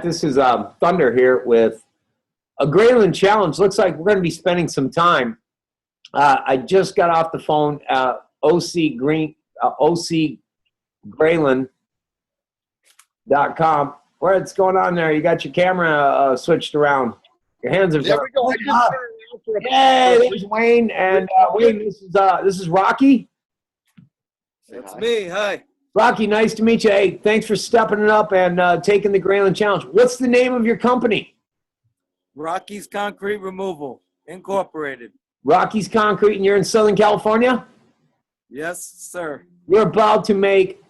This is Thunder here with a Grayling Challenge. Looks like we're going to be spending some time. I just got off the phone. OC Grayling.com. What's going on there? You got your camera switched around. Your hands are. There we go. Hey, there's Wayne, and Wayne. This is Rocky. That's me. Hi. Rocky, nice to meet you. Hey, thanks for stepping it up and taking the Grayling Challenge. What's the name of your company? Rocky's Concrete Removal, Incorporated. Rocky's Concrete, and you're in Southern California? Yes, sir. You're about to make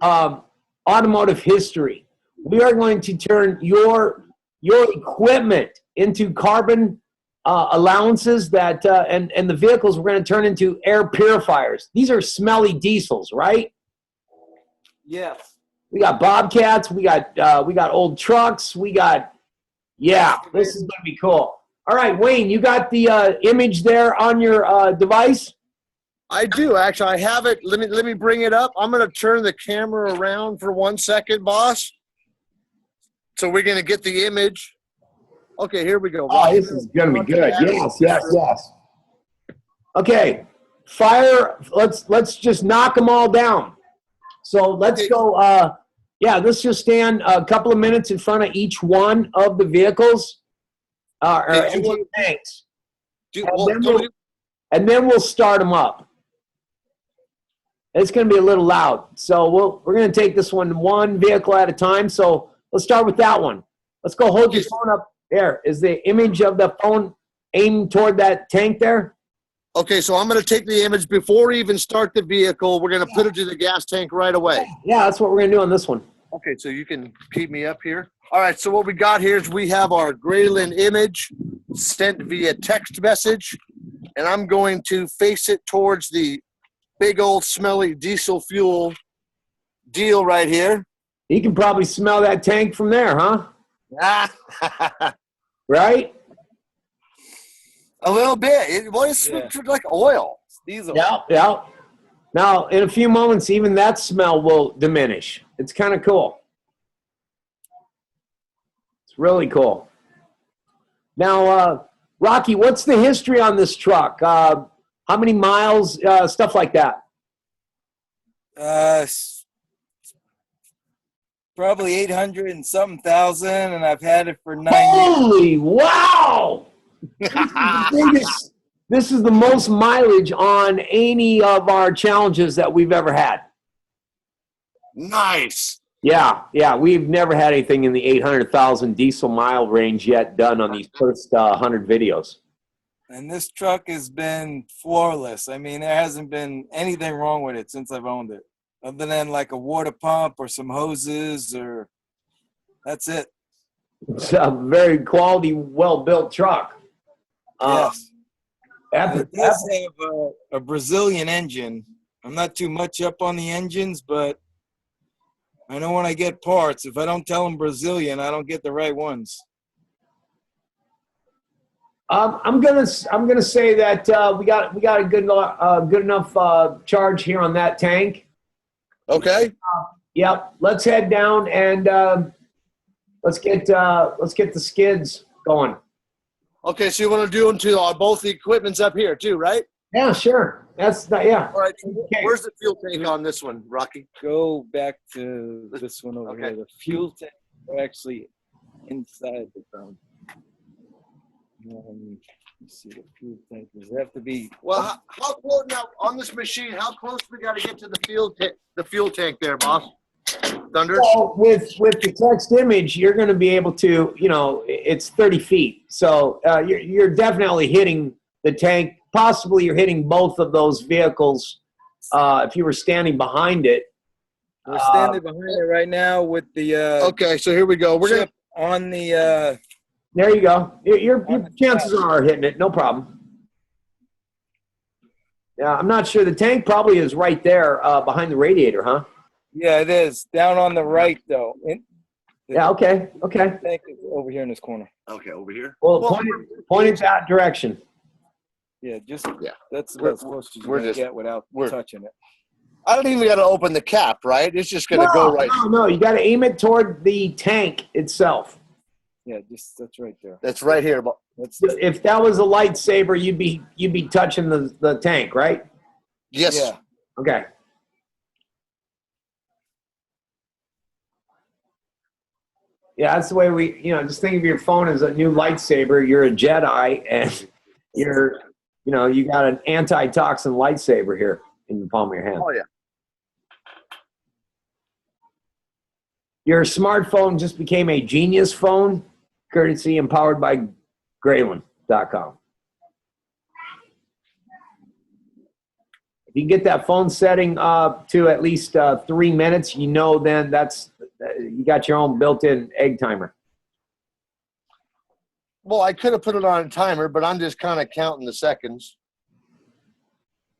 automotive history. We are going to turn your equipment into carbon allowances that and the vehicles we're going to turn into air purifiers. These are smelly diesels, right? Yes. We got Bobcats. We got old trucks. We got, yeah, this is going to be cool. All right, Wayne, you got the image there on your device? I do, actually. I have it. Let me bring it up. I'm going to turn the camera around for 1 second, boss. So we're going to get the image. Okay, here we go. Oh, this is going to be good. Yes. Okay, fire. Let's just knock them all down. So let's go. Let's just stand a couple of minutes in front of each one of the vehicles. Empty tanks. And then we'll start them up. It's going to be a little loud. So we're going to take this one vehicle at a time. So let's start with that one. Let's go hold your phone up. There. Is the image of the phone aimed toward that tank there? Okay, so I'm going to take the image before we even start the vehicle. We're going to put it to the gas tank right away. Yeah, that's what we're going to do on this one. Okay, so you can keep me up here. All right, so what we got here is we have our Grayling image sent via text message, and I'm going to face it towards the big old smelly diesel fuel deal right here. You can probably smell that tank from there, huh? Right? A little bit. It smells like oil. It's diesel. Yeah. Now, in a few moments, even that smell will diminish. It's kind of cool. It's really cool. Now, Rocky, what's the history on this truck? How many miles, stuff like that? Probably 800 and something thousand, and I've had it for 9 years. Holy wow! This is the most mileage on any of our challenges that we've ever had. Nice. Yeah. We've never had anything in the 800,000 diesel mile range yet done on these first 100 videos. And this truck has been flawless. I mean, there hasn't been anything wrong with it since I've owned it, other than like a water pump or some hoses, or that's it. It's a very quality, well-built truck. Yes. It does have a Brazilian engine. I'm not too much up on the engines, but I know when I get parts, if I don't tell them Brazilian, I don't get the right ones. I'm gonna say that we got a good enough charge here on that tank. Okay. Yep. Let's head down and let's get the skids going. Okay, so you want to do them to both the equipment's up here too, right? Yeah, sure. That's not, yeah. All right. Okay. Where's the fuel tank on this one, Rocky? Go back to this one over here. The fuel tank are actually inside the ground. Let's see, the fuel tank does have to be. Well, how close now on this machine? How close we got to get to the fuel tank there, boss? Thunder. Well, with the text image, you're going to be able to, it's 30 feet. So you're definitely hitting the tank. Possibly you're hitting both of those vehicles if you were standing behind it. We're standing behind it right now with the. Okay, so here we go. We're going to. On the. There you go. Your chances are hitting it. No problem. Yeah, I'm not sure. The tank probably is right there behind the radiator, huh? Yeah, it is. Down on the right, though. Yeah, okay. The tank is over here in this corner. Okay, over here. Well, point it that direction. Yeah, that's about as close as you're going to get without touching it. I don't even got to open the cap, right? It's just going to go right. No. You got to aim it toward the tank itself. Yeah, that's right there. That's right here. If that was a lightsaber, you'd be touching the tank, right? Yes. Yeah. Okay. Yeah, that's the way just think of your phone as a new lightsaber. You're a Jedi, and you got an anti-toxin lightsaber here in the palm of your hand. Oh, yeah. Your smartphone just became a genius phone, courtesy and powered by Graylin.com. If you can get that phone setting to at least 3 minutes, then you got your own built-in egg timer. Well, I could have put it on a timer, but I'm just kind of counting the seconds.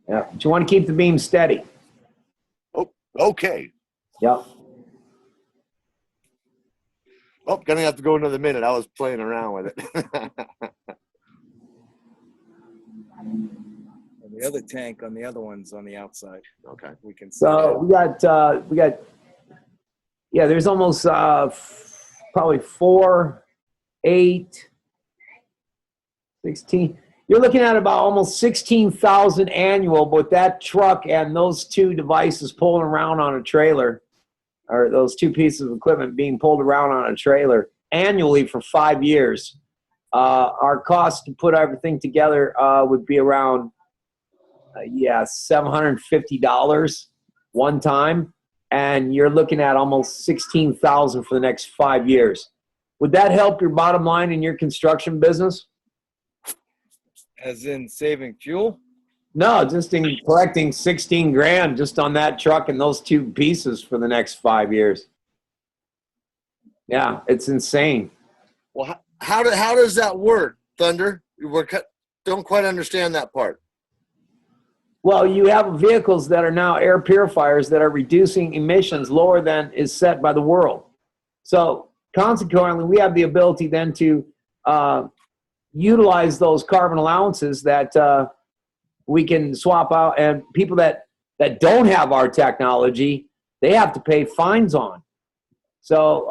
Yeah, but you want to keep the beam steady. Oh, okay. Yep. Oh, gonna have to go another minute. I was playing around with it. The other tank on the other one's on the outside. Okay. We can see So we got. Yeah, there's almost probably 4, 8, 16. You're looking at about almost 16,000 annual with that truck and those two devices pulling around on a trailer, or those two pieces of equipment being pulled around on a trailer annually for 5 years. Our cost to put everything together would be around, $750 one time. And you're looking at almost 16,000 for the next 5 years. Would that help your bottom line in your construction business? As in saving fuel? No, just in collecting 16 grand just on that truck and those two pieces for the next 5 years. Yeah, it's insane. Well, how does that work, Thunder? Don't quite understand that part. Well, you have vehicles that are now air purifiers that are reducing emissions lower than is set by the world. So consequently, we have the ability then to utilize those carbon allowances that we can swap out, and people that don't have our technology, they have to pay fines on. So,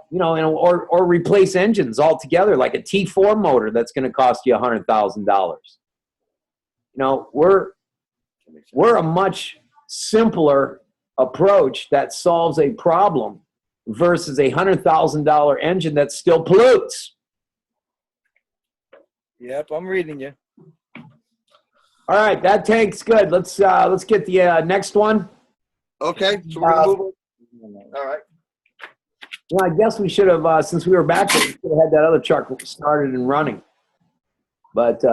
or replace engines altogether, like a T4 motor that's going to cost you $100,000. We're a much simpler approach that solves a problem versus a $100,000 engine that still pollutes. Yep, I'm reading you. All right, that tank's good. Let's get the next one. Okay, so we're gonna move on. All right. Well, I guess we should have, since we were back there, we should have had that other truck started and running. But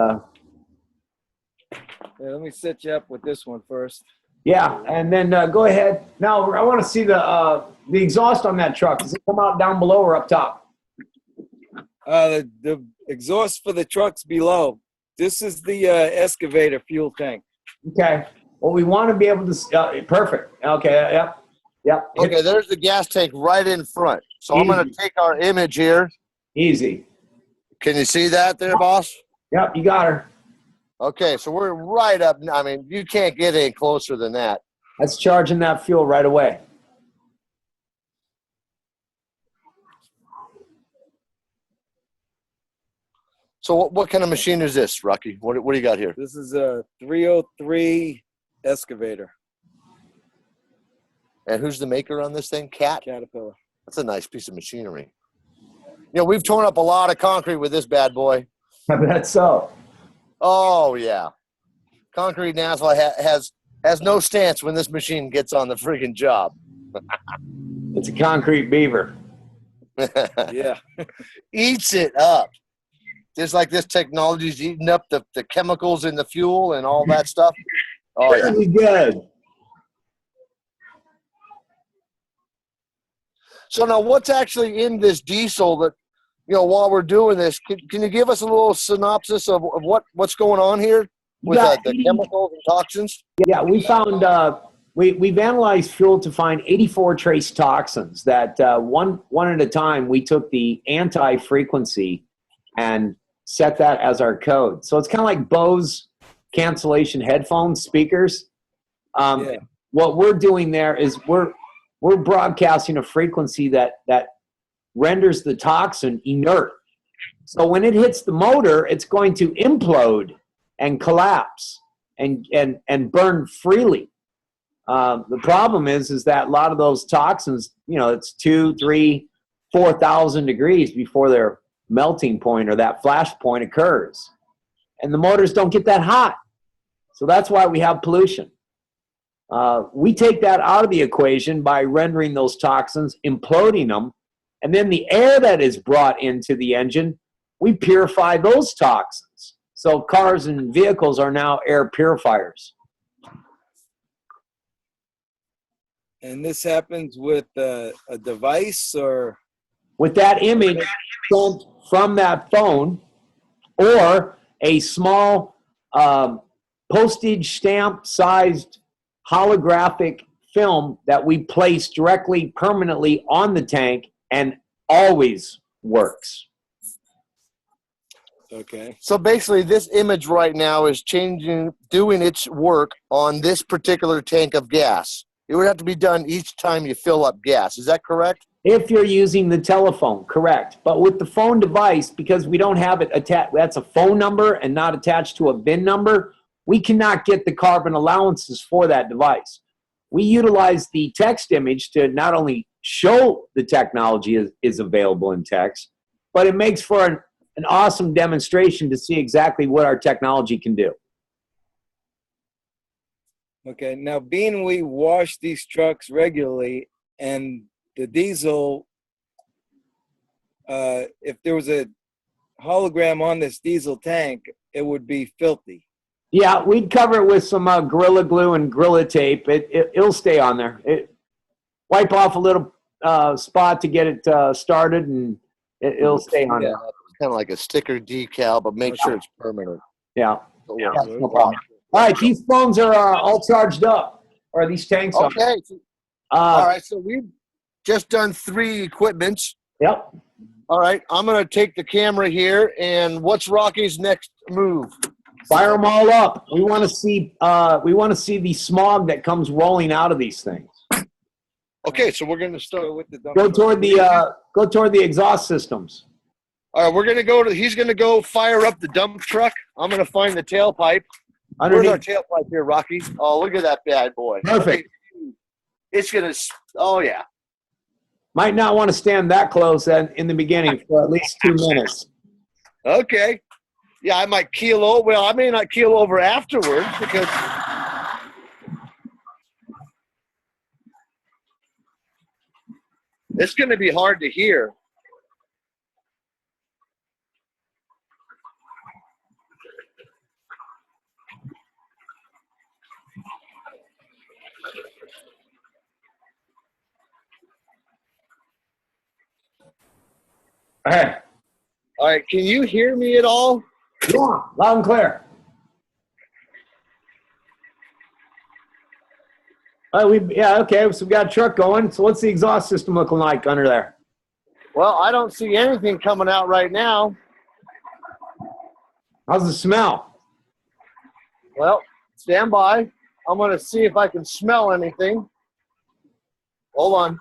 Yeah, let me set you up with this one first. yeah, and then go ahead. Now I want to see the exhaust on that truck. Does it come out down below or up top? The exhaust for the truck's below. This is the excavator fuel tank. Okay. Well, we want to be able to. Perfect. Okay. Yep. Okay, there's the gas tank right in front. So I'm going to take our image here. Easy. Can you see that there, boss? Yep, you got her. Okay, so we're right up. I mean, you can't get any closer than that. That's charging that fuel right away. So what kind of machine is this, Rocky? What do you got here? This is a 303 excavator. And who's the maker on this thing? Caterpillar. That's a nice piece of machinery. We've torn up a lot of concrete with this bad boy. I bet so. Oh, yeah. Concrete and asphalt has no stance when this machine gets on the friggin' job. It's a concrete beaver. Yeah. Eats it up. Just like this technology's eating up the chemicals in the fuel and all that stuff. Oh, yeah. Really good. So now what's actually in this diesel that, while we're doing this, can you give us a little synopsis of what's going on here with the chemicals and toxins? Yeah, we found, we've analyzed fuel to find 84 trace toxins that one at a time, we took the anti-frequency and set that as our code. So it's kind of like Bose cancellation headphones, speakers. Yeah. what we're doing there is we're broadcasting a frequency that renders the toxin inert. So when it hits the motor, it's going to implode and collapse and burn freely. The problem is that a lot of those toxins, it's 2, 3, 4,000 degrees before their melting point or that flash point occurs. And the motors don't get that hot. So that's why we have pollution. We take that out of the equation by rendering those toxins, imploding them, and then the air that is brought into the engine, we purify those toxins. So cars and vehicles are now air purifiers. And this happens with a device or? With that image sent from that phone or a small postage stamp sized holographic film that we place directly permanently on the tank and always works. Okay. So basically, this image right now is doing its work on this particular tank of gas. It would have to be done each time you fill up gas. Is that correct? If you're using the telephone, correct. But with the phone device, because we don't have it attached, that's a phone number and not attached to a VIN number, we cannot get the carbon allowances for that device. We utilize the text image to not only show the technology is available in text, but it makes for an awesome demonstration to see exactly what our technology can do. Okay. Now, being we wash these trucks regularly and the diesel, if there was a hologram on this diesel tank, it would be filthy. Yeah, we'd cover it with some Gorilla Glue and Gorilla Tape. It'll stay on there. Wipe off a little spot to get it started, and it'll stay on there. It's kind of like a sticker decal, but make sure it's permanent. Yeah, no problem. All right, these phones are all charged up, or these tanks are. Okay. All right, so we've just done 3 equipments. Yep. All right, I'm going to take the camera here, and what's Rocky's next move? Fire them all up. We want to see the smog that comes rolling out of these things. Okay, so we're going to start with the dump Go truck. toward the exhaust systems. All right, we're going to go to. He's going to go fire up the dump truck. I'm going to find the tailpipe. Where's our Underneath. tailpipe here, Rocky? Oh, look at that bad boy. Perfect. It's going to. Oh yeah. Might not want to stand that close in the beginning for at least 2 minutes. Okay. Yeah, I might keel over. Well, I may not keel over afterwards because. It's going to be hard to hear. All right. All right, can you hear me at all? Yeah, loud and clear. Okay, so we got a truck going. So what's the exhaust system looking like under there? Well, I don't see anything coming out right now. How's the smell? Well, stand by. I'm going to see if I can smell anything. Hold on.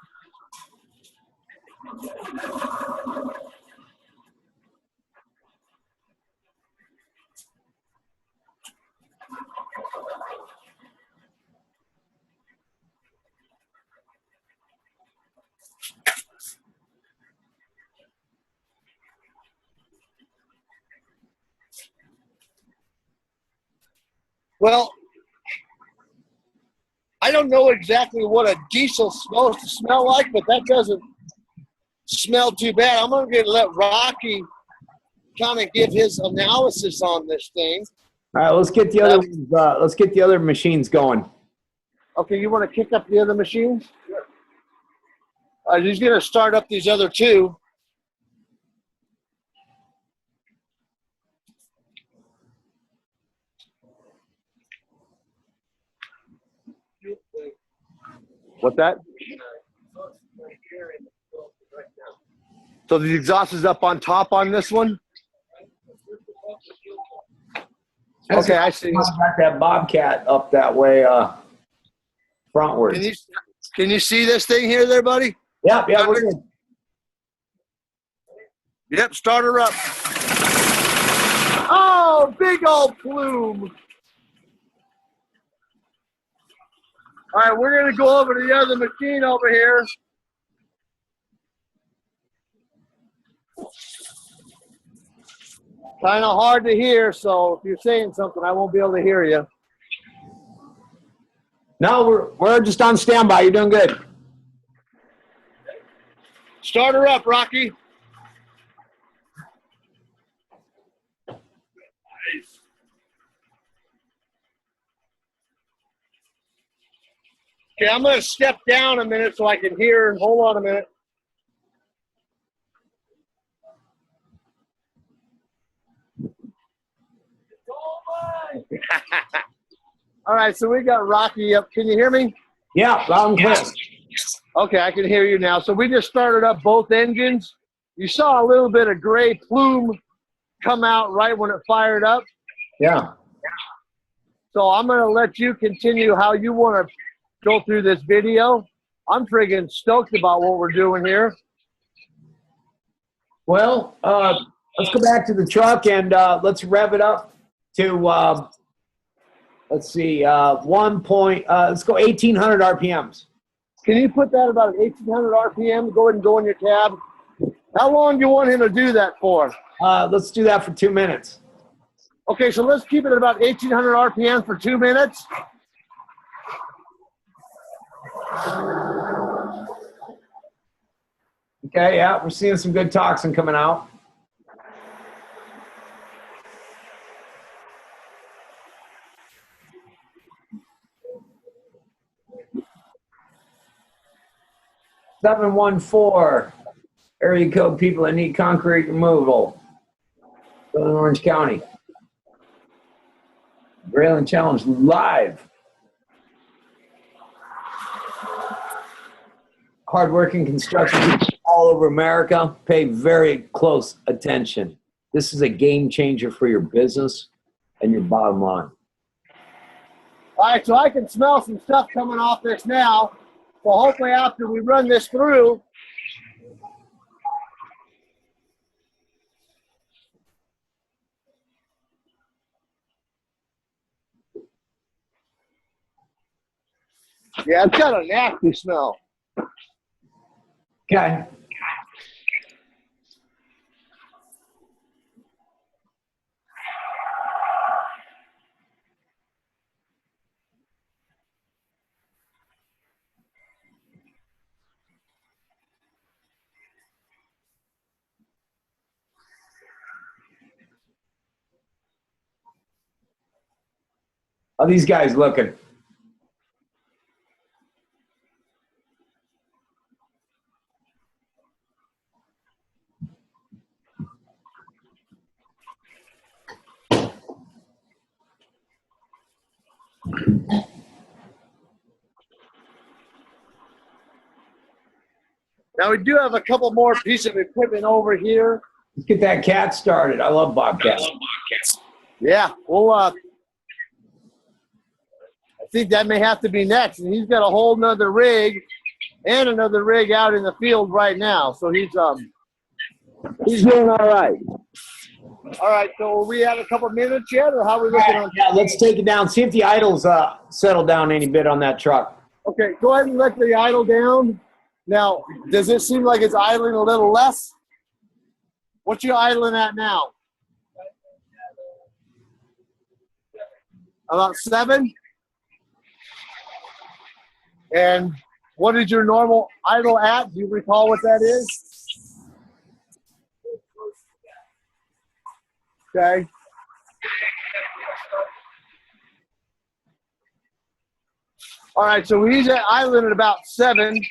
Well, I don't know exactly what a diesel's supposed to smell like, but that doesn't smell too bad. I'm going to let Rocky kind of give his analysis on this thing. All right, let's get the other machines going. Okay, you want to kick up the other machines? Sure. He's going to start up these other 2. What's that? So the exhaust is up on top on this one? Okay, I see. Got that Bobcat up that way. frontwards. Can you see this thing here there, buddy? Yep, we're good. Yep, start her up. Oh, big old plume. All right, we're going to go over to the other machine over here. Kind of hard to hear, so if you're saying something, I won't be able to hear you. No, we're just on standby. You're doing good. Start her up, Rocky. Okay, I'm going to step down a minute so I can hear. Hold on a minute. All right, so we got Rocky up. Can you hear me? Yeah, loud and clear. Okay, I can hear you now. So we just started up both engines. You saw a little bit of gray plume come out right when it fired up. Yeah. So I'm going to let you continue how you want to go through this video. I'm friggin' stoked about what we're doing here. Well, let's go back to the truck and let's rev it up to, let's see, let's go 1,800 RPMs. Can you put that about 1,800 RPM? Go ahead and go in your tab. How long do you want him to do that for? Let's do that for 2 minutes. Okay, so let's keep it at about 1,800 RPM for 2 minutes. Okay, yeah, we're seeing some good toxin coming out. (714) area code people that need concrete removal. Southern Orange County. Grayling Challenge live. Hardworking construction people all over America, pay very close attention. This is a game changer for your business and your bottom line. All right, so I can smell some stuff coming off this now. So hopefully after we run this through, yeah, it's got a nasty smell. Okay. How are these guys looking? Now we do have a couple more pieces of equipment over here. Let's get that cat started. I love Bobcats. Yeah, well, I think that may have to be next. And he's got a whole nother rig and another rig out in the field right now. So he's doing all right. All right, so we have a couple minutes yet, or how are we looking on? Yeah, let's take it down. See if the idles settle down any bit on that truck. Okay, go ahead and let the idle down. Now, does it seem like it's idling a little less? What you idling at now? About 7? And what is your normal idle at? Do you recall what that is? Okay. All right, so he's at idling at about 7.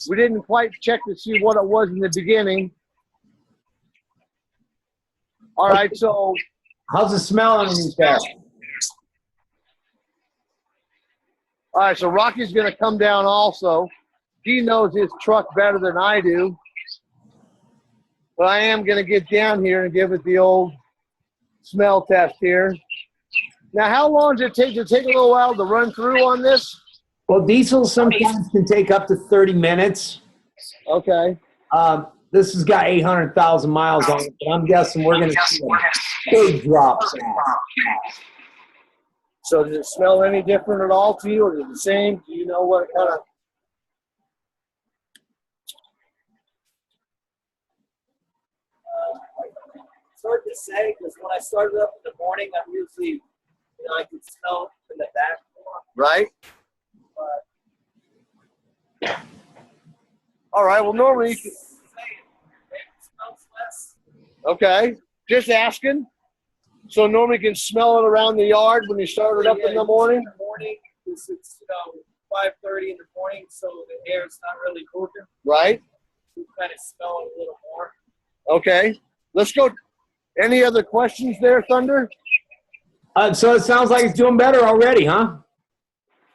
We didn't quite check to see what it was in the beginning. All right, so. How's the smell on these guys? All right, so Rocky's going to come down also. He knows his truck better than I do. But I am going to get down here and give it the old smell test here. Now, how long does it take? Does it take a little while to run through on this? Well, diesel sometimes can take up to 30 minutes. Okay. This has got 800,000 miles on it, but I'm guessing we're going to see a big drop. So does it smell any different at all to you, or is it the same? Do you know what kind of? It's hard to say because when I started up in the morning, I'm usually, I can smell in the back more. Right. But All right. Well, normally you can. it smells less. Okay. Just asking. So normally you can smell it around the yard when you start it up in the morning. In the morning, because it's 5:30 in the morning, so the air's not really moving. Right. You kind of smell it a little more. Okay. Let's go. Any other questions there, Thunder? So it sounds like it's doing better already, huh?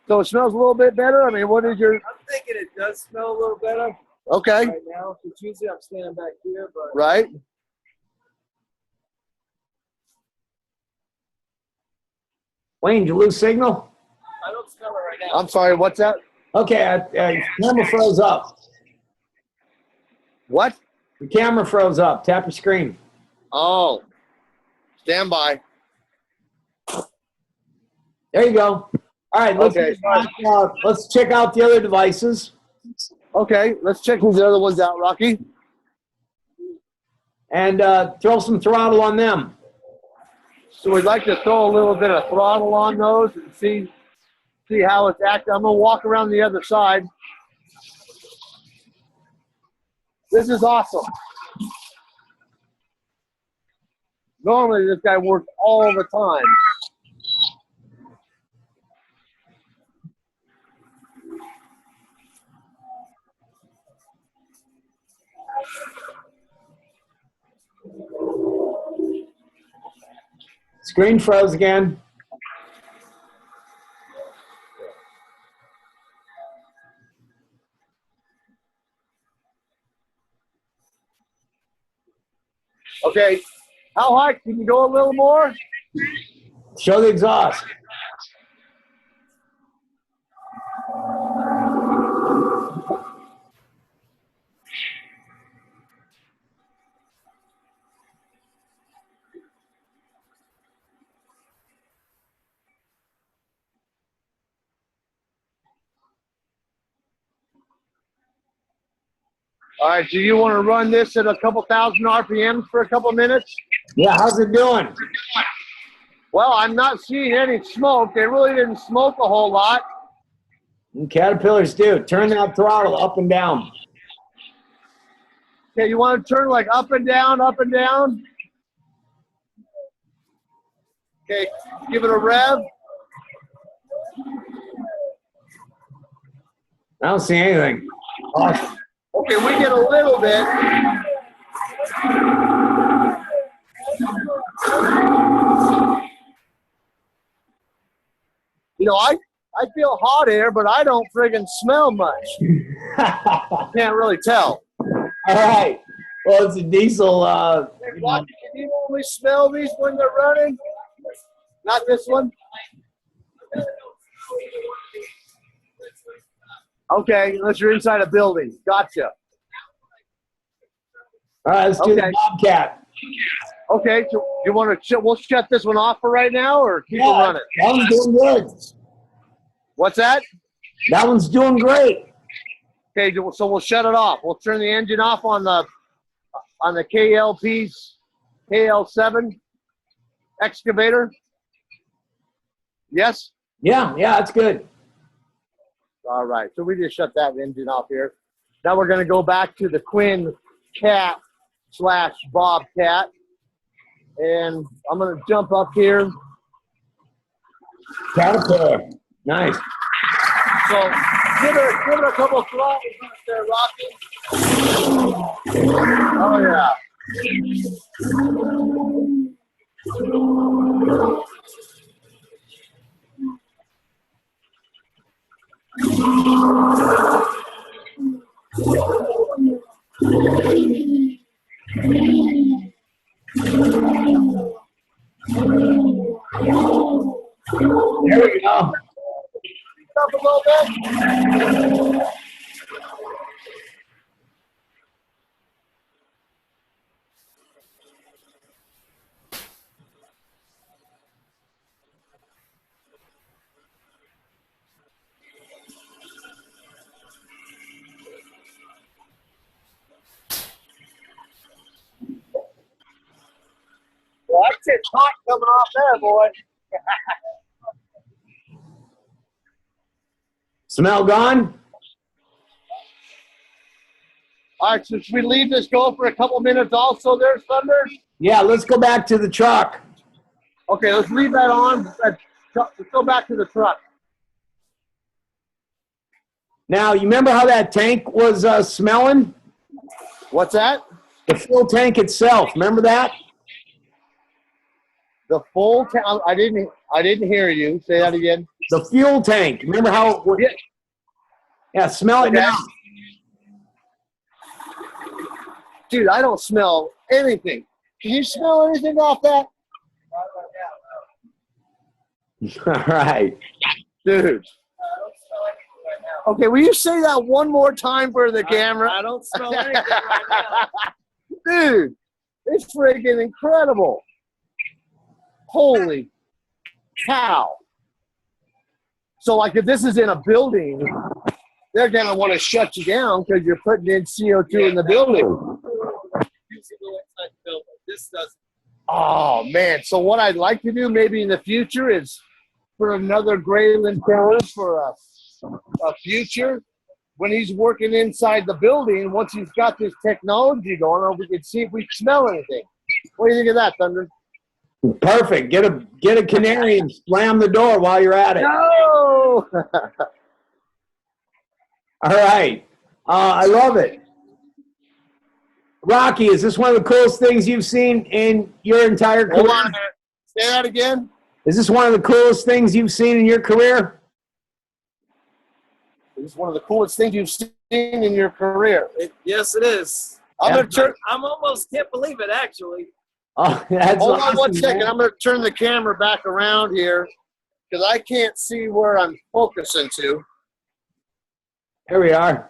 So it smells a little bit better. I mean, what is your? I'm thinking it does smell a little better Okay. right now. Because usually I'm standing back here, but Right. Wayne, did you lose signal? I don't smell it right now. I'm sorry. What's that? Okay, camera froze up. What? The camera froze up. Tap your screen. Oh. Stand by. There you go. All right, Okay. let's check out the other devices. Okay. Let's check these other ones out, Rocky. And throw some throttle on them. So we'd like to throw a little bit of throttle on those and see how it's acting. I'm gonna walk around the other side. This is awesome. Normally this guy works all the time. Screen froze again. Okay. How high? Can you go a little more? Show the exhaust. All right. Do you want to run this at a couple thousand RPMs for a couple minutes? Yeah, how's it doing? Well, I'm not seeing any smoke. They really didn't smoke a whole lot. Caterpillars do. Turn that throttle up and down. Okay, you want to turn like up and down, up and down? Okay, give it a rev. I don't see anything. Awesome. Okay, we get a little bit. I feel hot air, but I don't friggin' smell much. Can't really tell. All right. Well, it's a diesel. Hey, Rocky, can you only smell these when they're running? Not this one? Okay, unless you're inside a building. Gotcha. All right, let's do the Okay. Bobcat. Okay, so you want to? We'll shut this one off for right now, or keep it running. That one's doing good. What's that? That one's doing great. Okay, so we'll shut it off. We'll turn the engine off on the KL7 excavator. Yes. Yeah, that's good. All right. So we just shut that engine off here. Now we're going to go back to the Quinn Cat / Bobcat, and I'm going to jump up here. Caterpillar. Nice. So give it a couple throttles there, Rocky. Oh yeah. There we go. up a little bit? Well, that's it hot coming off there, boy. Smell gone? All right, so should we leave this go for a couple minutes also there, Thunder? Yeah, let's go back to the truck. Okay, let's leave that on. Let's go back to the truck. Now, you remember how that tank was smelling? What's that? The fuel tank itself. Remember that? The full tank. I didn't hear you. Say that again. The fuel tank. Remember how? Yeah, smell it Okay. now. Dude, I don't smell anything. Can you smell anything off that? All right. Dude. I don't smell anything right now. Okay, will you say that one more time for the camera? I don't smell anything right now. Dude, it's freaking incredible. Holy cow. So, like, if this is in a building, they're going to want to shut you down because you're putting in CO2 in the building. Usually go inside the building. This doesn't. Oh, man. So what I'd like to do maybe in the future is for another Grayland challenge for a future when he's working inside the building, once he's got this technology going on, we can see if we can smell anything. What do you think of that, Thunder? Perfect. Get a canary and slam the door while you're at it. No! All right. I love it. Rocky, is this one of the coolest things you've seen in your entire career? Hold on a minute. Say that again. Is this one of the coolest things you've seen in your career? This is one of the coolest things you've seen in your career. Yes, it is. I'm going to turn. I'm almost can't believe it, actually. Oh, that's Hold on awesome, one second. man. I'm going to turn the camera back around here because I can't see where I'm focusing to. Here we are.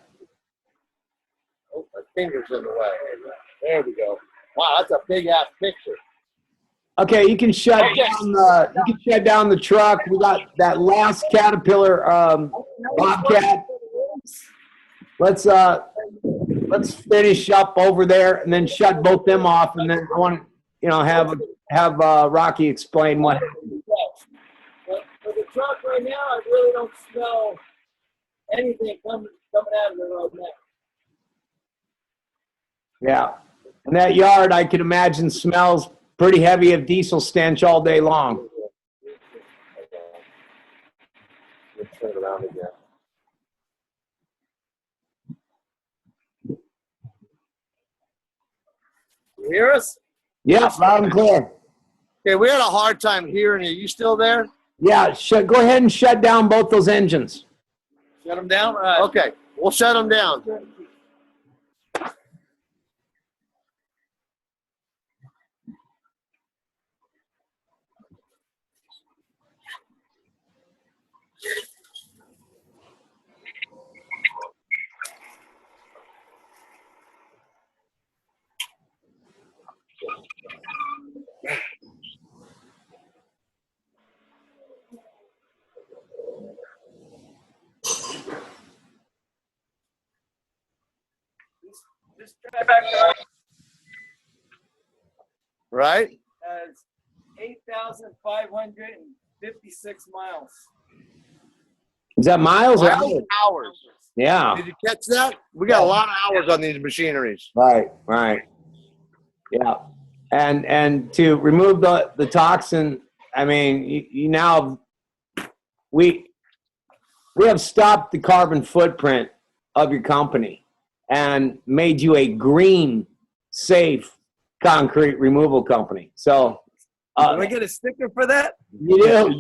Oh, my finger's in the way. There we go. Wow, that's a big ass picture. Okay, you can shut down the truck. We got that last Caterpillar Bobcat. Let's finish up over there and then shut both them off, and then I want to have Rocky explain what happened. But for the truck right now, I really don't smell anything coming out of the road now. Yeah, and that yard I can imagine smells pretty heavy of diesel stench all day long. Let's turn it around again. You hear us? Yeah, loud and clear. Okay, we had a hard time hearing you. You still there? Yeah, go ahead and shut down both those engines. Shut them down? All right. Okay, we'll shut them down. This track Right? has 8,556 miles. Is that miles or Miles, hours? hours. Yeah. Did you catch that? We got a lot of hours on these machineries. Right. Yeah. And to remove the toxin, I mean, you now we have stopped the carbon footprint of your company and made you a green, safe concrete removal company. So Do I get a sticker for that? you do.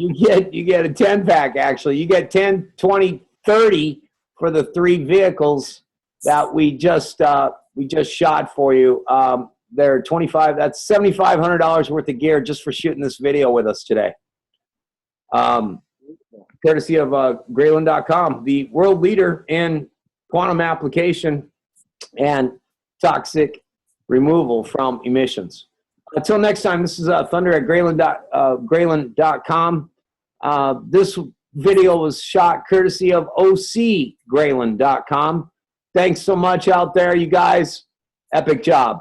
You get a 10-pack, actually. You get 10, 20, 30 for the 3 vehicles that we just shot for you. They're 25. That's $7,500 worth of gear just for shooting this video with us today. Because courtesy of Grayland.com, the world leader in quantum application and toxic removal from emissions. Until next time, this is Thunder at Grayland.com. This video was shot courtesy of OCGrayland.com. Thanks so much out there, you guys. Epic job.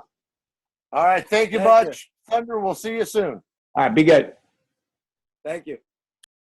All right. Thank you Thank much. Thunder, we'll see you soon. All right, be good. Thank you.